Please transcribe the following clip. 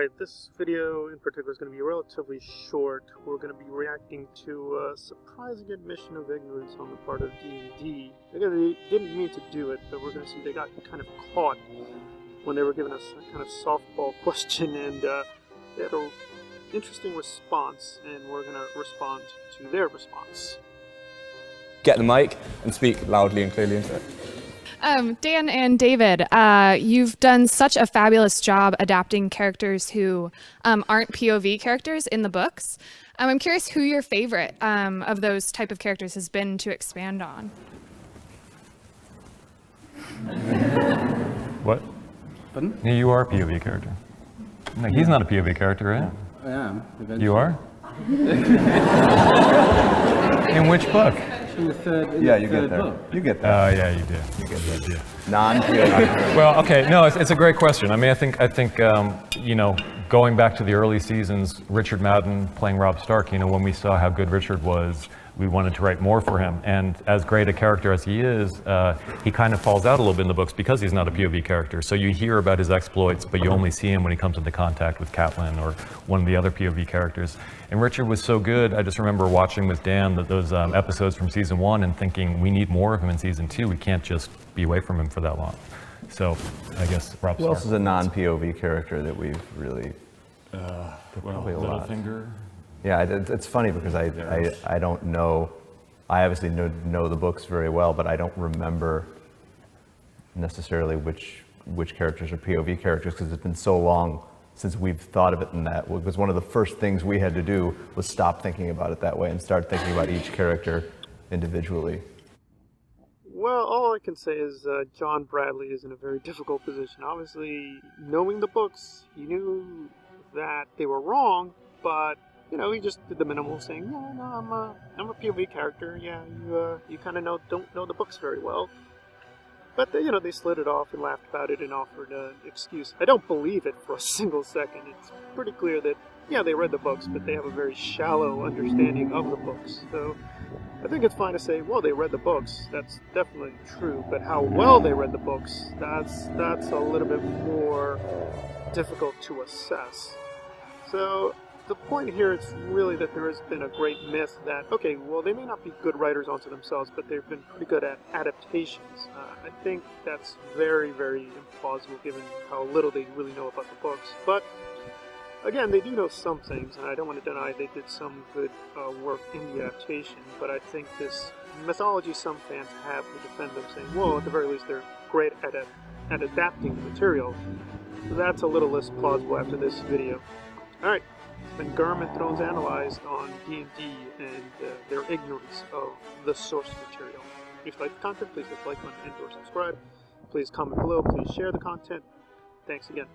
Alright, this video in particular is going to be relatively short. We're going to be reacting to a surprising admission of ignorance on the part of D&D. Again, they didn't mean to do it, but we're going to see they got kind of caught when they were giving us a kind of softball question, and they had an interesting response, and we're going to respond to their response. Get the mic and speak loudly and clearly into it. Dan and David, you've done such a fabulous job adapting characters who aren't POV characters in the books. I'm curious who your favorite of those type of characters has been to expand on. What? Pardon? Yeah, you are a POV character. No, he's not a POV character, right? I am. Eventually. You are? In which book? In the third, Yeah, you get third there. book. You get there. Oh, yeah, you do. You get the idea. Non-POV. Well, okay, no, it's a great question. I mean, I think you know, going back to the early seasons, Richard Madden playing Robb Stark, you know, when we saw how good Richard was, we wanted to write more for him. And as great a character as he is, he kind of falls out a little bit in the books because he's not a POV character. So you hear about his exploits, but you only see him when he comes into contact with Catelyn or one of the other POV characters. And Richard was so good, I just remember watching with Dan those episodes from season 1 and thinking, we need more of him in season 2. We can't just be away from him for that long. So I guess Robb Stark. Who else is a non-POV character that we've really... probably a lot. Littlefinger. Yeah, it's funny because I don't know. I obviously know the books very well, but I don't remember necessarily which characters are POV characters because it's been so long since we've thought of it in that. It was one of the first things we had to do was stop thinking about it that way and start thinking about each character individually. Well, all I can say is John Bradley is in a very difficult position. Obviously, knowing the books, he knew that they were wrong, but you know, he just did the minimal, saying, "Yeah, no, I'm a POV character. Yeah, you kind of don't know the books very well." But you know, they slid it off and laughed about it and offered an excuse. I don't believe it for a single second. It's pretty clear that yeah, they read the books, but they have a very shallow understanding of the books. So I think it's fine to say, well, they read the books. That's definitely true. But how well they read the books, that's a little bit more difficult to assess. So the point here is really that there has been a great myth that, okay, well, they may not be good writers onto themselves, but they've been pretty good at adaptations. I think that's very, very implausible given how little they really know about the books. But again, they do know some things, and I don't want to deny they did some good work in the adaptation, but I think this mythology some fans have to defend them, saying, well, at the very least, they're great at adapting the material. So that's a little less plausible after this video. Alright, it's been GRRM and Thrones Analyzed on D&D and their ignorance of the source material. If you like the content, please hit the like button and or subscribe. Please comment below, please share the content. Thanks again.